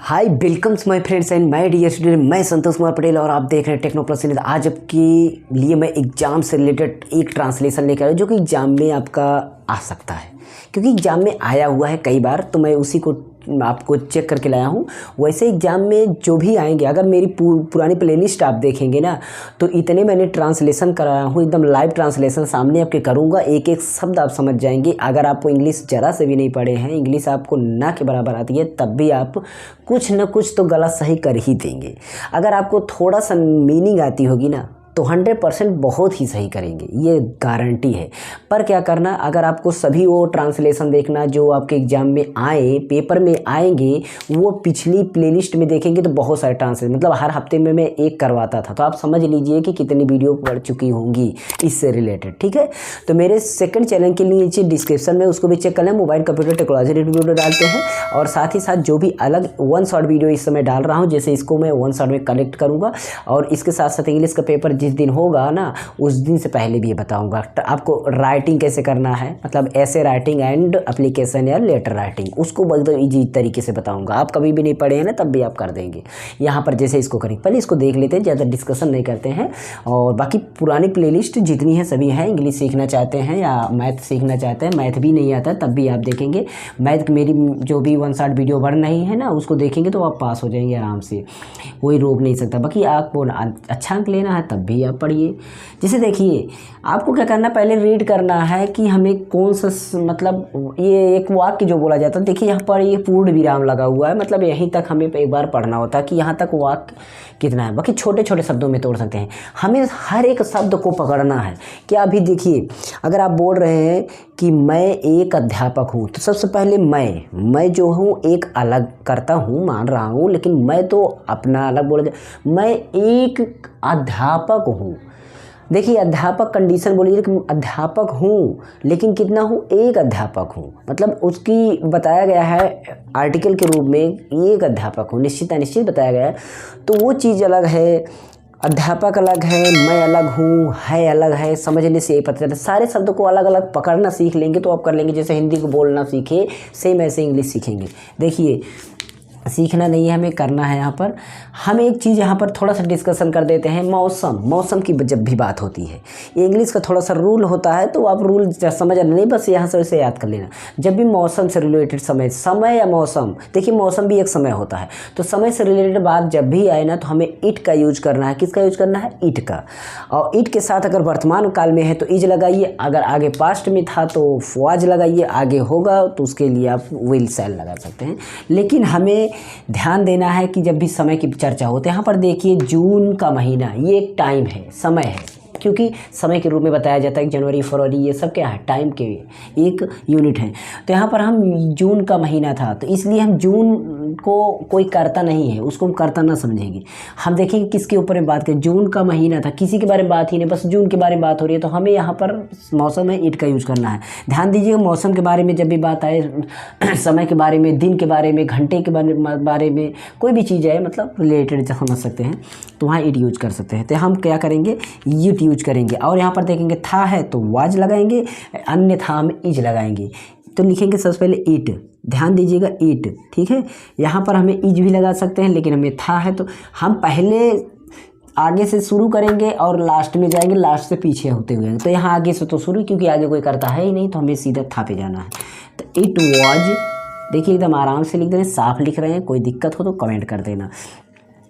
Hi welcomes my friends and my dear student. मैं संतोष कुमार पटेल और आप देख रहे हैं टेक्नो प्लस। आज आपके लिए मैं एग्ज़ाम से रिलेटेड एक ट्रांसलेशन लेकर आया जो कि एग्ज़ाम में आपका आ सकता है, क्योंकि एग्ज़ाम में आया हुआ है कई बार, तो मैं उसी को आपको चेक करके लाया हूँ। वैसे एग्ज़ाम में जो भी आएंगे, अगर मेरी पुरानी प्लेलिस्ट आप देखेंगे ना, तो इतने मैंने ट्रांसलेशन कराया हूँ, एकदम लाइव ट्रांसलेशन सामने आपके करूँगा, एक एक शब्द आप समझ जाएंगे। अगर आपको इंग्लिश ज़रा से भी नहीं पढ़े हैं, इंग्लिश आपको ना के बराबर आती है, तब भी आप कुछ न कुछ तो गलत सही कर ही देंगे। अगर आपको थोड़ा सा मीनिंग आती होगी ना, तो 100% बहुत ही सही करेंगे, ये गारंटी है। पर क्या करना, अगर आपको सभी वो ट्रांसलेशन देखना जो आपके एग्ज़ाम में आए, पेपर में आएंगे, वो पिछली प्लेलिस्ट में देखेंगे तो बहुत सारे ट्रांसलेशन, मतलब हर हफ्ते में मैं एक करवाता था, तो आप समझ लीजिए कि कितनी वीडियो पढ़ चुकी होंगी इससे रिलेटेड। ठीक है, तो मेरे सेकंड चैनल के लिए नीचे डिस्क्रिप्शन में उसको भी चेक कर लें, मोबाइल कंप्यूटर टेक्नोलॉजी वीडियो डालते हैं, और साथ ही साथ जो भी अलग वन शॉट वीडियो इस समय डाल रहा हूँ, जैसे इसको मैं वन शॉट में कलेक्ट करूँगा, और इसके साथ साथ इंग्लिश का पेपर जिस दिन होगा ना, उस दिन से पहले भी ये बताऊंगा आपको राइटिंग कैसे करना है, मतलब ऐसे राइटिंग एंड एप्लीकेशन या लेटर राइटिंग, उसको एकदम ईजी तरीके से बताऊंगा। आप कभी भी नहीं पढ़े हैं ना, तब भी आप कर देंगे। यहाँ पर जैसे इसको करेंगे, पहले इसको देख लेते हैं, ज़्यादा डिस्कशन नहीं करते हैं। और बाकी पुरानी प्लेलिस्ट जितनी है सभी हैं, इंग्लिश सीखना चाहते हैं या मैथ सीखना चाहते हैं, मैथ भी नहीं आता तब भी आप देखेंगे। मैथ मेरी जो भी वन शॉट वीडियो बढ़ रही है ना, उसको देखेंगे तो आप पास हो जाएंगे आराम से, कोई रोक नहीं सकता। बाकी आपको अच्छा अंक लेना है तब भी आप पढ़िए। जैसे देखिए, आपको क्या करना, पहले रीड करना है कि हमें कौन सा, मतलब ये एक वाक्य जो बोला जाता है, देखिए यहाँ पर ये पूर्ण विराम लगा हुआ है, मतलब यहीं तक हमें एक बार पढ़ना होता है कि यहाँ तक वाक्य कितना है। बाकी छोटे छोटे शब्दों में तोड़ सकते हैं, हमें हर एक शब्द को पकड़ना है। क्या अभी देखिए, अगर आप बोल रहे हैं कि मैं एक अध्यापक हूँ, तो सबसे पहले मैं जो हूँ एक अलग करता हूँ, मान रहा हूँ, लेकिन मैं तो अपना अलग बोला जाए, मैं एक अध्यापक हूँ। देखिए, अध्यापक कंडीशन बोलिए कि अध्यापक हूँ, लेकिन कितना हूँ, एक अध्यापक हूँ, मतलब उसकी बताया गया है आर्टिकल के रूप में एक अध्यापक हूँ, निश्चित अनिश्चित बताया गया है, तो वो चीज़ अलग है। अध्यापक अलग है, मैं अलग हूँ, है अलग है, समझने से ये पता चलता है। सारे शब्दों को अलग अलग पकड़ना सीख लेंगे तो आप कर लेंगे। जैसे हिंदी को बोलना सीखे, सेम ऐसे इंग्लिश सीखेंगे। देखिए, सीखना नहीं है, हमें करना है। यहाँ पर हम एक चीज़ यहाँ पर थोड़ा सा डिस्कशन कर देते हैं, मौसम की जब भी बात होती है, इंग्लिश का थोड़ा सा रूल होता है, तो आप रूल समझना नहीं, बस यहाँ से उसे याद कर लेना। जब भी मौसम से रिलेटेड समय या मौसम, देखिए मौसम भी एक समय होता है, तो समय से रिलेटेड बात जब भी आए ना, तो हमें इट का यूज करना है। किसका यूज करना है? इट का। और इट के साथ अगर वर्तमान काल में है तो इज लगाइए, अगर आगे पास्ट में था तो वाज लगाइए, आगे होगा तो उसके लिए आप विल शैल लगा सकते हैं। लेकिन हमें ध्यान देना है कि जब भी समय की चर्चा होती है, यहाँ पर देखिए जून का महीना, ये एक टाइम है, समय है, क्योंकि समय के रूप में बताया जाता है कि जनवरी फरवरी ये सब क्या है, टाइम के एक यूनिट है। तो यहाँ पर हम जून का महीना था, तो इसलिए हम जून को कोई करता नहीं है, उसको हम करता ना समझेंगे। हम देखेंगे किसके ऊपर में बात करें, जून का महीना था, किसी के बारे में बात ही नहीं, बस जून के बारे में बात हो रही है, तो हमें यहाँ पर मौसम में इट का यूज करना है। ध्यान दीजिएगा, मौसम के बारे में जब भी बात आए, समय के बारे में, दिन के बारे में, घंटे के बारे में, कोई भी चीज़ है मतलब रिलेटेड समझ सकते हैं, तो वहाँ इट यूज कर सकते हैं। तो हम क्या करेंगे, इट यूज करेंगे। और यहाँ पर देखेंगे था है तो वाज लगाएंगे, अन्यथा हम इज लगाएंगे। तो लिखेंगे सबसे पहले ईट, ध्यान दीजिएगा ईट, ठीक है। यहाँ पर हमें इज भी लगा सकते हैं, लेकिन हमें था है तो हम पहले आगे से शुरू करेंगे और लास्ट में जाएंगे, लास्ट से पीछे होते हुए। तो यहाँ आगे से तो शुरू, क्योंकि आगे कोई करता है ही नहीं, तो हमें सीधा था पे जाना है। तो इट वॉज, देखिए एकदम आराम से लिख देना, साफ लिख रहे हैं, कोई दिक्कत हो तो कमेंट कर देना,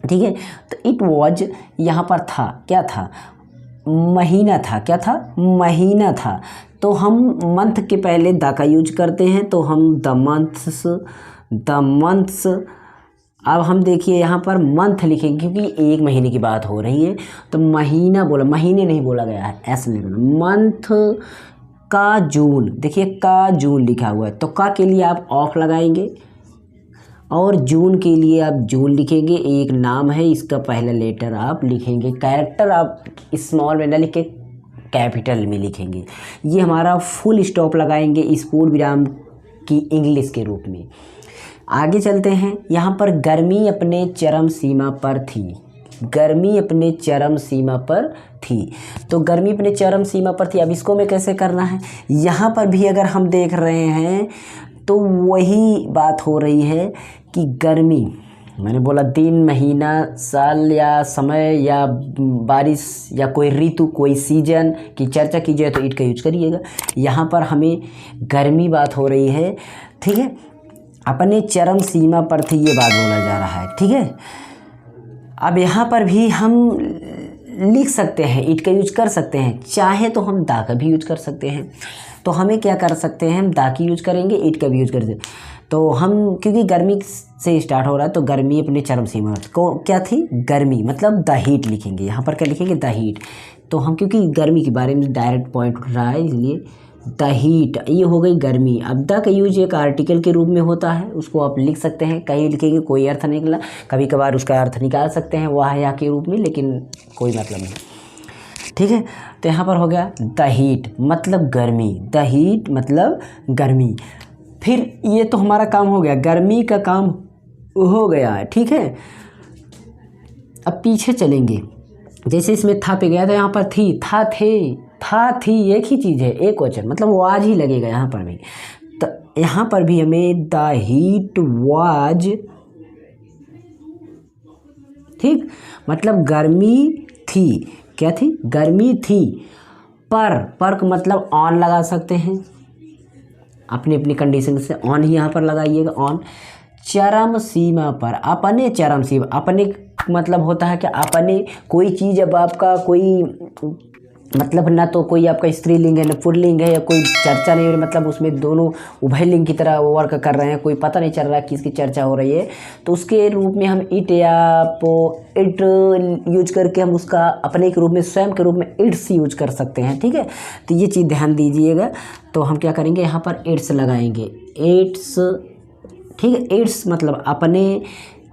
ठीक है। तो इट वॉज यहाँ पर था, क्या था, महीना था, क्या था, महीना था। तो हम मंथ के पहले द का यूज करते हैं, तो हम द मंथ्स। अब हम देखिए यहाँ पर मंथ लिखेंगे, क्योंकि एक महीने की बात हो रही है, तो महीना बोला, महीने नहीं बोला गया है, ऐसा लिखना। मंथ का जून, देखिए का जून लिखा हुआ है, तो का के लिए आप ऑफ लगाएंगे, और जून के लिए आप जून लिखेंगे। एक नाम है, इसका पहला लेटर आप लिखेंगे, कैरेक्टर आप स्मॉल में ना लिखे, कैपिटल में लिखेंगे। ये हमारा फुल स्टॉप लगाएंगे इस पूर्ण विराम की इंग्लिश के रूप में। आगे चलते हैं, यहाँ पर गर्मी अपने चरम सीमा पर थी, गर्मी अपने चरम सीमा पर थी, तो गर्मी अपने चरम सीमा पर थी। अब इसको में कैसे करना है, यहाँ पर भी अगर हम देख रहे हैं तो वही बात हो रही है कि गर्मी मैंने बोला दिन, महीना, साल या समय या बारिश या कोई ऋतु, कोई सीजन की चर्चा कीजिए तो इट का यूज करिएगा। यहाँ पर हमें गर्मी बात हो रही है, ठीक है, अपने चरम सीमा पर थी, ये बात बोला जा रहा है, ठीक है। अब यहाँ पर भी हम लिख सकते हैं, इट का यूज कर सकते हैं, चाहे तो हम दा का भी यूज कर सकते हैं। तो हमें क्या कर सकते हैं, हम दा की यूज करेंगे, इट का भी यूज कर सकते हैं। तो हम क्योंकि गर्मी से स्टार्ट हो रहा है तो गर्मी अपने चरम सीमा को क्या थी, गर्मी, मतलब द हीट लिखेंगे। यहाँ पर क्या लिखेंगे, द हीट। तो हम क्योंकि गर्मी के बारे में डायरेक्ट पॉइंट उठ रहा है, इसलिए द हीट, ये हो गई गर्मी। अब द का यूज एक आर्टिकल के रूप में होता है, उसको आप लिख सकते हैं, कहीं लिखेंगे कोई अर्थ नहीं निकला, कभी कभार उसका अर्थ निकाल सकते हैं वाह या के रूप में, लेकिन कोई मतलब नहीं, ठीक है। तो यहाँ पर हो गया द हीट मतलब गर्मी, द हीट मतलब गर्मी। फिर ये तो हमारा काम हो गया, गर्मी का काम हो गया है, ठीक है। अब पीछे चलेंगे, जैसे इसमें था पे गया था, यहाँ पर थी, था, थे, था, थी, एक ही चीज़ है, एक वचन, मतलब वो आज ही लगेगा यहाँ पर भी। तो यहाँ पर भी हमें द हीट वाज, ठीक, मतलब गर्मी थी, क्या थी, गर्मी थी। पर का मतलब ऑन लगा सकते हैं, अपनी अपनी कंडीशन से ऑन ही यहाँ पर लगाइएगा, ऑन। चरम सीमा पर, अपने चरम सीमा, अपने मतलब होता है कि अपने कोई चीज़, जब आपका कोई मतलब ना तो कोई आपका स्त्रीलिंग है ना पुल्लिंग है, या कोई चर्चा नहीं हो रही, मतलब उसमें दोनों उभय लिंग की तरह वर्क कर रहे हैं, कोई पता नहीं चल रहा है किसकी चर्चा हो रही है, तो उसके रूप में हम इट या इट यूज करके हम उसका अपने के रूप में, स्वयं के रूप में इट्स यूज कर सकते हैं, ठीक है। तो ये चीज़ ध्यान दीजिएगा। तो हम क्या करेंगे, यहाँ पर इट्स लगाएंगे, इट्स, ठीक है। इट्स मतलब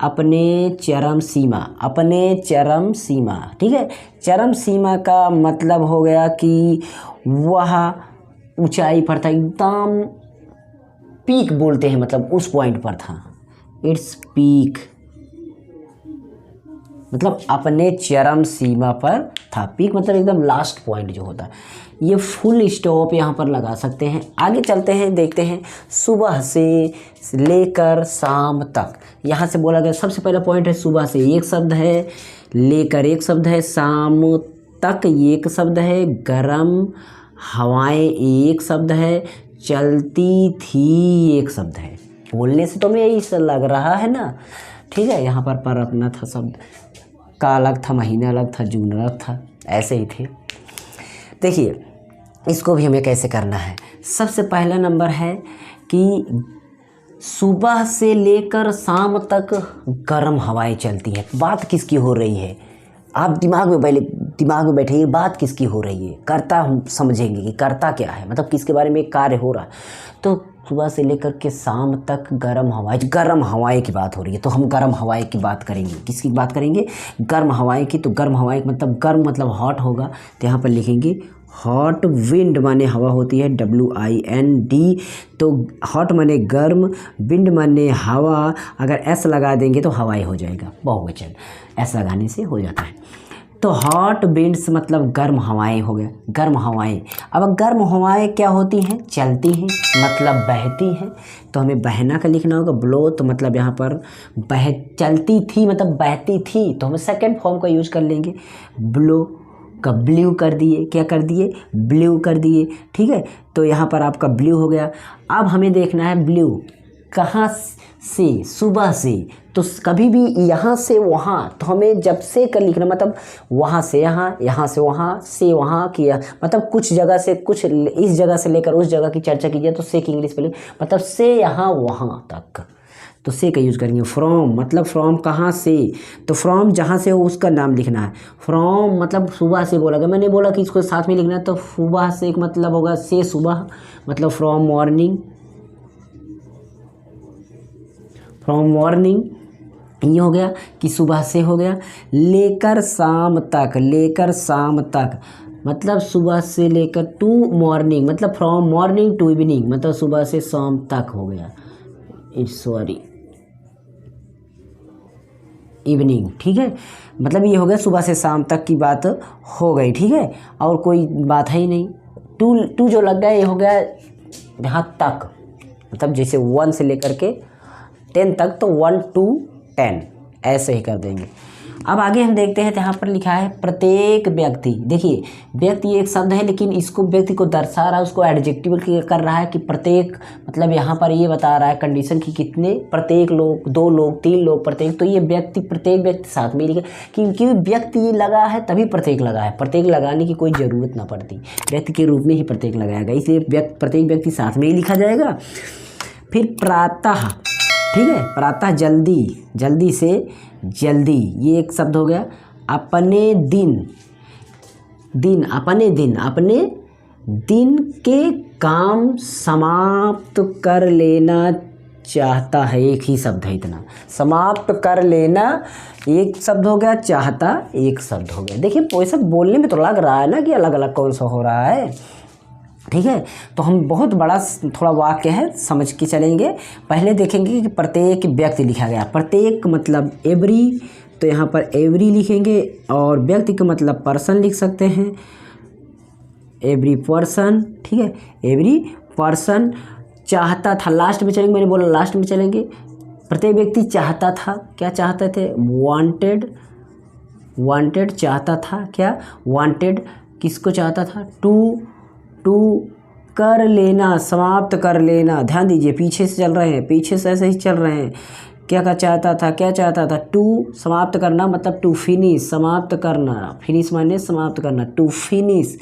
अपने चरम सीमा, अपने चरम सीमा, ठीक है। चरम सीमा का मतलब हो गया कि वह ऊंचाई पर था, एकदम पीक बोलते हैं, मतलब उस पॉइंट पर था, इट्स पीक, मतलब अपने चरम सीमा पर था। पीक मतलब एकदम लास्ट पॉइंट जो होता है। ये फुल स्टॉप यहाँ पर लगा सकते हैं। आगे चलते हैं, देखते हैं सुबह से लेकर शाम तक। यहाँ से बोला गया सबसे पहला पॉइंट है सुबह से एक शब्द है, लेकर एक शब्द है, शाम तक एक शब्द है, गरम हवाएं एक शब्द है, चलती थी एक शब्द है। बोलने से तो मैं यही लग रहा है ना, ठीक है। यहाँ पर अपना था शब्द, का अलग था, महीना अलग था, जून अलग था, ऐसे ही थे। देखिए इसको भी हमें कैसे करना है। सबसे पहला नंबर है कि सुबह से लेकर शाम तक गर्म हवाएं चलती हैं। बात किसकी हो रही है, आप दिमाग में बैठिए, बात किसकी हो रही है, कर्ता हम समझेंगे कि कर्ता क्या है, मतलब किसके बारे में कार्य हो रहा है। तो सुबह से लेकर के शाम तक गर्म हवाएं की बात हो रही है, तो हम गर्म हवाएं की बात करेंगे। किसकी बात करेंगे, गर्म हवाएं की। तो गर्म हवाएं मतलब गर्म मतलब हॉट होगा, तो यहाँ पर लिखेंगे हॉट। विंड माने हवा होती है, WIND। तो हॉट माने गर्म, विंड माने हवा, अगर एस लगा देंगे तो हवाई हो जाएगा, बहुवचन एस लगाने से हो जाता है। तो हॉट विंड्स मतलब गर्म हवाएं हो गया, गर्म हवाएं। अब गर्म हवाएं क्या होती हैं, चलती हैं, मतलब बहती हैं। तो हमें बहना का लिखना होगा, ब्लो, तो मतलब यहाँ पर चलती थी मतलब बहती थी, तो हम सेकेंड फॉर्म का यूज कर लेंगे, ब्लो का ब्लू कर दिए, क्या कर दिए, ब्लू कर दिए, ठीक है। तो यहाँ पर आपका ब्लू हो गया। अब हमें देखना है ब्लू कहाँ से, सुबह से। तो कभी भी यहाँ से वहाँ, तो हमें जब से कर लिखना, मतलब वहाँ से यहाँ, यहाँ से वहाँ, से वहाँ किया, मतलब कुछ जगह से, कुछ इस जगह से लेकर उस जगह की चर्चा कीजिए तो से की इंग्लिश स्पेलिंग, मतलब से यहाँ वहाँ तक, तो से का यूज़ करेंगे। फ्रॉम मतलब फ्रॉम कहाँ से, तो फ्रॉम जहाँ से हो उसका नाम लिखना है। फ्रॉम मतलब सुबह से बोला गया, मैंने बोला कि इसको साथ में लिखना है, तो सुबह से एक मतलब होगा से सुबह, मतलब फ्रॉम मॉर्निंग, फ्रॉम मॉर्निंग ये हो गया कि सुबह से हो गया। लेकर शाम तक, लेकर शाम तक मतलब सुबह से लेकर, टू मॉर्निंग मतलब फ्रॉम मॉर्निंग टू इवनिंग, मतलब सुबह से शाम तक हो गया, सॉरी इवनिंग, ठीक है। मतलब ये हो गया सुबह से शाम तक की बात हो गई, ठीक है, और कोई बात है ही नहीं। टू जो लग गया ये हो गया यहाँ तक, मतलब जैसे 1 से लेकर के 10 तक, तो 1 to 10 ऐसे ही कर देंगे। अब आगे हम देखते हैं, तो यहाँ पर लिखा है प्रत्येक व्यक्ति। देखिए व्यक्ति एक शब्द है, लेकिन इसको व्यक्ति को दर्शा रहा है, उसको एडजेक्टिव कर रहा है कि प्रत्येक, मतलब यहाँ पर ये बता रहा है कंडीशन की कितने, प्रत्येक लोग, 2 लोग, 3 लोग, प्रत्येक। तो ये व्यक्ति, प्रत्येक व्यक्ति साथ में लिखा, क्योंकि व्यक्ति ये लगा है तभी प्रत्येक लगा है, प्रत्येक लगाने की कोई ज़रूरत ना पड़ती, व्यक्ति के रूप में ही प्रत्येक लगाएगा, इसलिए प्रत्येक व्यक्ति साथ में ही लिखा जाएगा। फिर प्रातः, ठीक है, प्रातः जल्दी, जल्दी से जल्दी, ये एक शब्द हो गया। अपने दिन, दिन, अपने दिन, अपने दिन के काम समाप्त कर लेना चाहता है, एक ही शब्द है इतना, समाप्त कर लेना एक शब्द हो गया, चाहता एक शब्द हो गया। देखिए वो सब बोलने में तो लग रहा है ना कि अलग अलग कौन सा हो रहा है, ठीक है। तो हम बहुत बड़ा थोड़ा वाक्य है, समझ के चलेंगे। पहले देखेंगे कि प्रत्येक व्यक्ति लिखा गया, प्रत्येक मतलब एवरी, तो यहाँ पर एवरी लिखेंगे, और व्यक्ति का मतलब पर्सन लिख सकते हैं, एवरी पर्सन, ठीक है, एवरी पर्सन। चाहता था, लास्ट में चलेंगे, मैंने बोला लास्ट में चलेंगे। प्रत्येक व्यक्ति चाहता था, क्या चाहते थे, वांटेड, वांटेड चाहता था, क्या वांटेड, किसको चाहता था, टू कर लेना, समाप्त कर लेना। ध्यान दीजिए पीछे से चल रहे हैं, पीछे से ऐसे ही चल रहे हैं। क्या चाहता था, क्या चाहता था, टू समाप्त करना, मतलब टू फिनिश, समाप्त करना, फिनिश माने समाप्त करना, टू फिनिश,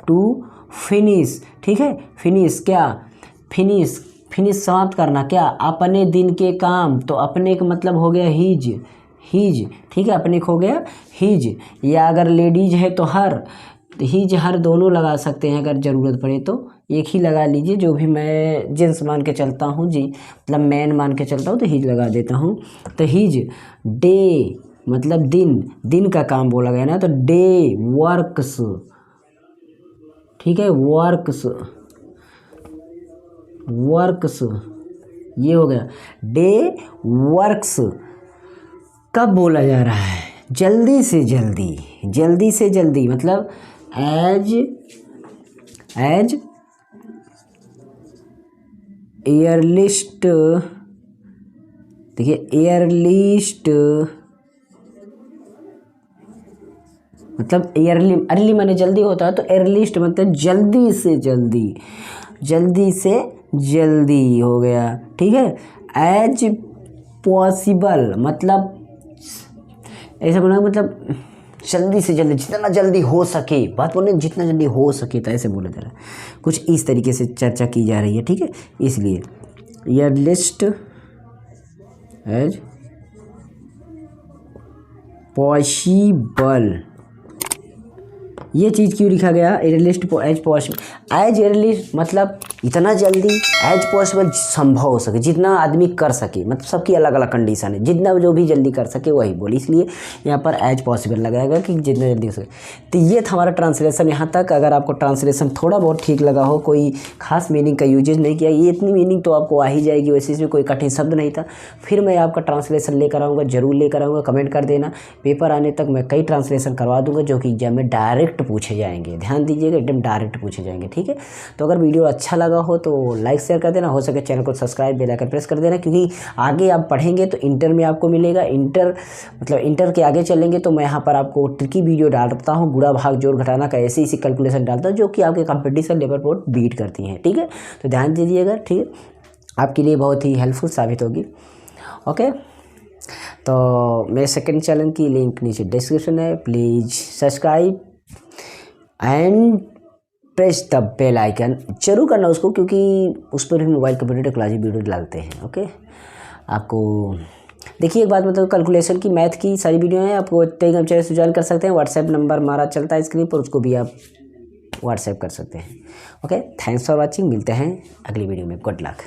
टू फिनिश, ठीक है, फिनिश क्या, फिनिश, फिनिश समाप्त करना, क्या अपने दिन के काम। तो अपने का मतलब हो गया हिज, हिज, ठीक है, अपने को हो गया हिज, या अगर लेडीज है तो हर, हिज हर दोनों लगा सकते हैं, अगर ज़रूरत पड़े तो एक ही लगा लीजिए, जो भी मैं जेंट्स मान के चलता हूँ जी, मतलब मैन मान के चलता हूँ तो हिज लगा देता हूँ। तो हिज डे मतलब दिन, दिन का काम बोला गया ना, तो डे वर्क्स, ठीक है, वर्क्स, वर्क्स, ये हो गया डे वर्क्स। कब बोला जा रहा है, जल्दी से जल्दी, जल्दी से जल्दी, मतलब एज एयरलिस्ट, देखिए एयरलिस्ट मतलब एयरली, अर्ली माने जल्दी होता है, तो एयरलिस्ट मतलब जल्दी से जल्दी, जल्दी से जल्दी हो गया, ठीक है। एज पॉसिबल मतलब ऐसा बोला, मतलब जल्दी से जल्दी, जितना जल्दी हो सके, बात बोलने जितना जल्दी हो सके, तो ऐसे बोला जा रहा है, कुछ इस तरीके से चर्चा की जा रही है, ठीक है। इसलिए एयरलिस्ट एज पॉसिबल, ये चीज़ क्यों लिखा गया, एयरलिस्ट एज पॉसिबल, एज एयरलिस्ट मतलब इतना जल्दी, एज पॉसिबल संभव हो सके, जितना आदमी कर सके, मतलब सबकी अलग अलग कंडीशन है, जितना जो भी जल्दी कर सके वही बोले, इसलिए यहाँ पर एज पॉसिबल लगाएगा कि जितना जल्दी हो सके। तो ये था हमारा ट्रांसलेशन यहाँ तक। अगर आपको ट्रांसलेशन थोड़ा बहुत ठीक लगा हो, कोई खास मीनिंग का यूजेज नहीं किया, ये इतनी मीनिंग तो आपको आ ही जाएगी, वैसे इसमें कोई कठिन शब्द नहीं था। फिर मैं आपका ट्रांसलेशन लेकर आऊँगा, जरूर लेकर आऊँगा, कमेंट कर देना। पेपर आने तक मैं कई ट्रांसलेशन करवा दूँगा जो कि एग्जाम में डायरेक्ट पूछे जाएंगे, ध्यान दीजिएगा, एकदम डायरेक्ट पूछे जाएंगे, ठीक है। तो अगर वीडियो अच्छा लगा हो तो लाइक शेयर कर देना, हो सके चैनल को सब्सक्राइब, बेल आइकन प्रेस कर देना, क्योंकि आगे आप पढ़ेंगे तो इंटर में आपको मिलेगा, इंटर मतलब इंटर के आगे चलेंगे तो मैं यहाँ पर आपको ट्रिकी वीडियो डालता हूँ, गुणा भाग जोड़ घटाना का ऐसे इसी कैलकुलेशन डालता हूँ जो कि आपके कंपटीशन लेवल पर बीट करती हैं, ठीक है। तो ध्यान दीजिएगा, ठीक है, आपके लिए बहुत ही हेल्पफुल साबित होगी। ओके, तो मेरे सेकंड चैनल की लिंक नीचे डिस्क्रिप्शन है, please subscribe and press the bell icon जरूर करना उसको, क्योंकि उस पर भी मोबाइल कंप्यूटर क्लास वीडियो डालते हैं। ओके, आपको देखिए एक बात मतलब कैलकुलेशन की, मैथ की सारी वीडियो हैं, आपको टेलीग्राम चैनल से ज्वाइन कर सकते हैं, व्हाट्सएप नंबर हमारा चलता है स्क्रीन पर, उसको भी आप व्हाट्सएप कर सकते हैं। ओके, थैंक्स फॉर वॉचिंग, मिलते हैं अगली वीडियो में, गुड लक।